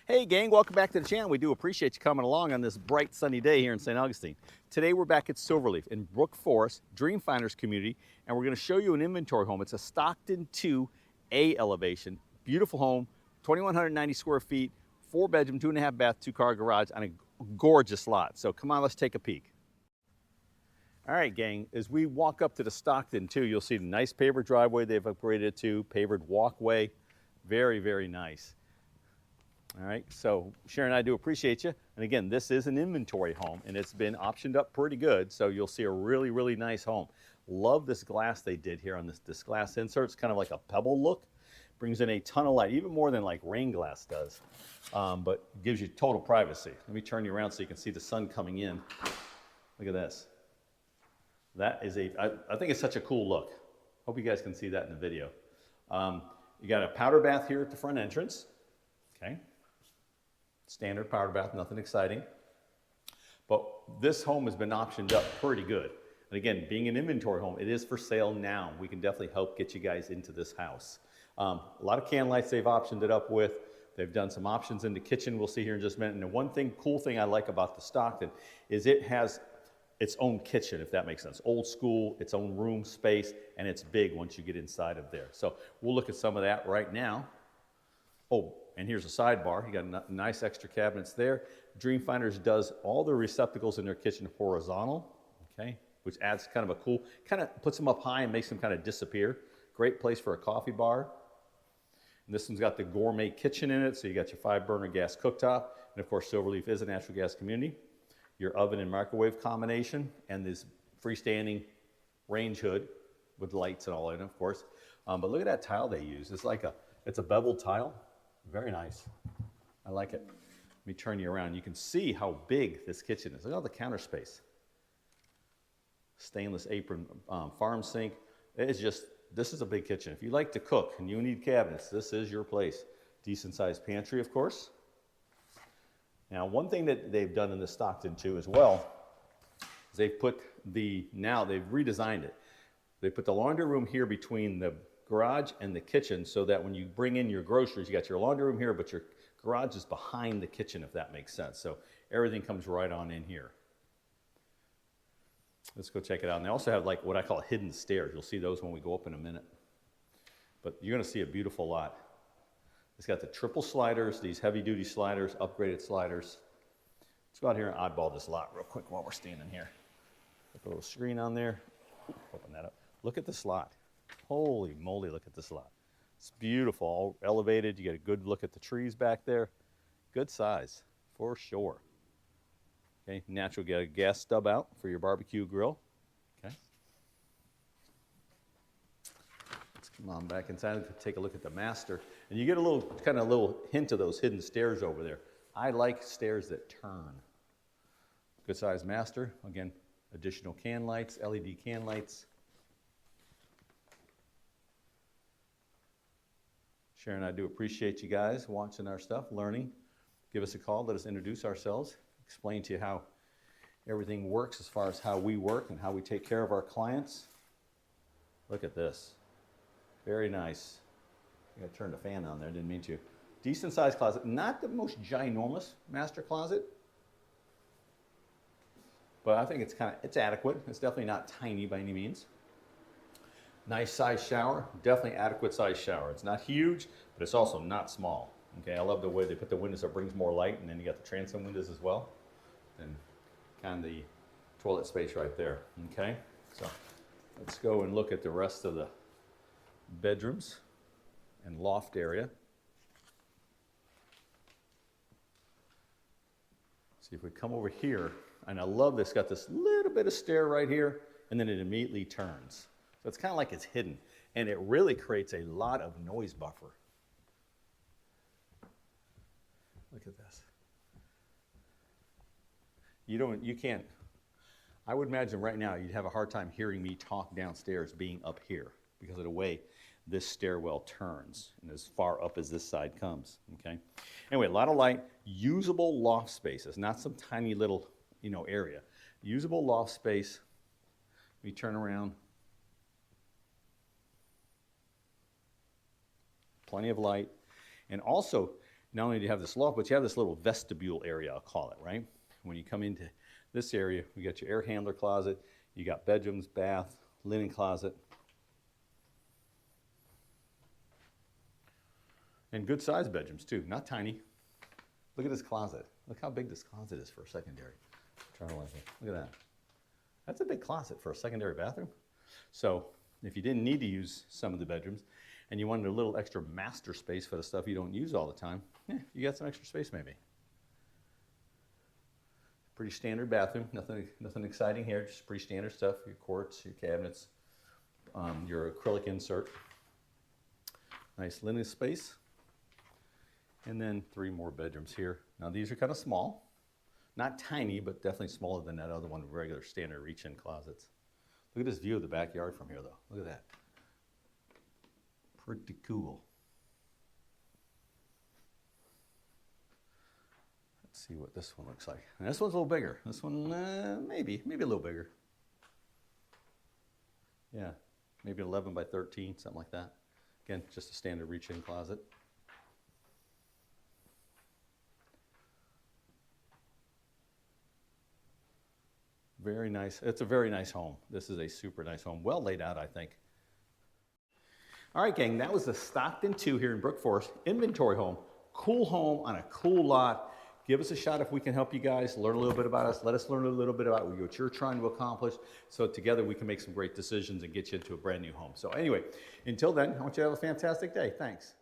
Hey gang, welcome back to the channel. We do appreciate you coming along on this bright sunny day here in St. Augustine. Today we're back at SilverLeaf in Brook Forest, Dreamfinders community, and we're going to show you an inventory home. It's a Stockton 2A elevation. Beautiful home, 2,190 square feet, 4-bedroom, 2.5 bath, 2-car garage on a gorgeous lot. So come on, let's take a peek. All right, gang, as we walk up to the Stockton 2, you'll see the nice pavered driveway they've upgraded it to, pavered walkway. Very, very nice. All right, so Sharon and I do appreciate you. And again, this is an inventory home and it's been optioned up pretty good. So you'll see a really, really nice home. Love this glass they did here on this glass insert. It's kind of like a pebble look. Brings in a ton of light, even more than like rain glass does. But gives you total privacy. Let me turn you around so you can see the sun coming in. Look at this. That is I think it's such a cool look. Hope you guys can see that in the video. You got a powder bath here at the front entrance. Okay. Standard powder bath, nothing exciting. But this home has been optioned up pretty good. And again, being an inventory home, it is for sale now. We can definitely help get you guys into this house. A lot of can lights they've optioned it up with. They've done some options in the kitchen we'll see here in just a minute. And the one cool thing I like about the Stockton is it has its own kitchen, if that makes sense. Old school, its own room space, and it's big once you get inside of there. So we'll look at some of that right now. Oh, and here's a sidebar. You got nice extra cabinets there. Dreamfinders does all the receptacles in their kitchen horizontal, okay, which adds kind of a cool, kind of puts them up high and makes them kind of disappear. Great place for a coffee bar. And this one's got the gourmet kitchen in it, so you got your 5-burner gas cooktop, and of course SilverLeaf is a natural gas community. Your oven and microwave combination, and this freestanding range hood with lights and all in it, of course. But look at that tile they use. It's a beveled tile. Very nice. I like it. Let me turn you around. You can see how big this kitchen is. Look at all the counter space. Stainless apron farm sink. This is a big kitchen. If you like to cook and you need cabinets, this is your place. Decent sized pantry, of course. Now, one thing that they've done in the Stockton too as well is they've redesigned it. They put the laundry room here between the garage and the kitchen so that when you bring in your groceries, you got your laundry room here, but your garage is behind the kitchen, if that makes sense. So everything comes right on in here. Let's go check it out. And they also have like what I call hidden stairs. You'll see those when we go up in a minute. But you're going to see a beautiful lot. It's got the triple sliders, these heavy-duty sliders, upgraded sliders. Let's go out here and oddball this lot real quick while we're standing here. Put a little screen on there. Open that up. Look at this lot. Holy moly, look at this lot. It's beautiful, all elevated. You get a good look at the trees back there. Good size, for sure. Okay, natural, get a gas stub out for your barbecue grill. Okay. Let's come on back inside and take a look at the master. And you get a little hint of those hidden stairs over there. I like stairs that turn. Good size master. Again, additional can lights, LED can lights. Sharon and I do appreciate you guys watching our stuff, learning. Give us a call, let us introduce ourselves, explain to you how everything works as far as how we work and how we take care of our clients. Look at this. Very nice. I gotta turn the fan on there, didn't mean to. Decent sized closet, not the most ginormous master closet, but I think it's adequate. It's definitely not tiny by any means. Nice size shower, definitely adequate size shower. It's not huge, but it's also not small. Okay, I love the way they put the windows so it brings more light, and then you got the transom windows as well. And kind of the toilet space right there, okay? So let's go and look at the rest of the bedrooms and loft area. See if we come over here, and I love this, got this little bit of stair right here, and then it immediately turns. So it's kind of like it's hidden, and it really creates a lot of noise buffer. Look at this. You can't, I would imagine right now you'd have a hard time hearing me talk downstairs being up here because of the way this stairwell turns and as far up as this side comes, okay? Anyway, a lot of light, usable loft spaces, not some tiny little, area. Usable loft space. We turn around. Plenty of light. And also, not only do you have this loft, but you have this little vestibule area, I'll call it, right? When you come into this area, we got your air handler closet, you got bedrooms, bath, linen closet, and good sized bedrooms too, not tiny. Look at this closet. Look how big this closet is for a secondary. Look at that. That's a big closet for a secondary bathroom. So if you didn't need to use some of the bedrooms and you wanted a little extra master space for the stuff you don't use all the time, you got some extra space maybe. Pretty standard bathroom, nothing exciting here, just pretty standard stuff, your quartz, your cabinets, your acrylic insert. Nice linen space. And then 3 more bedrooms here. Now these are kind of small, not tiny, but definitely smaller than that other one, regular standard reach-in closets. Look at this view of the backyard from here though, look at that. Pretty cool. Let's see what this one looks like. And this one's a little bigger. This one, maybe a little bigger. Yeah, maybe 11 by 13, something like that. Again, just a standard reach-in closet. Very nice. It's a very nice home. This is a super nice home. Well laid out, I think. All right, gang, that was the Stockton 2 here in Brook Forest. Inventory home. Cool home on a cool lot. Give us a shot if we can help you guys. Learn a little bit about us. Let us learn a little bit about what you're trying to accomplish. So together we can make some great decisions and get you into a brand new home. So anyway, until then, I want you to have a fantastic day. Thanks.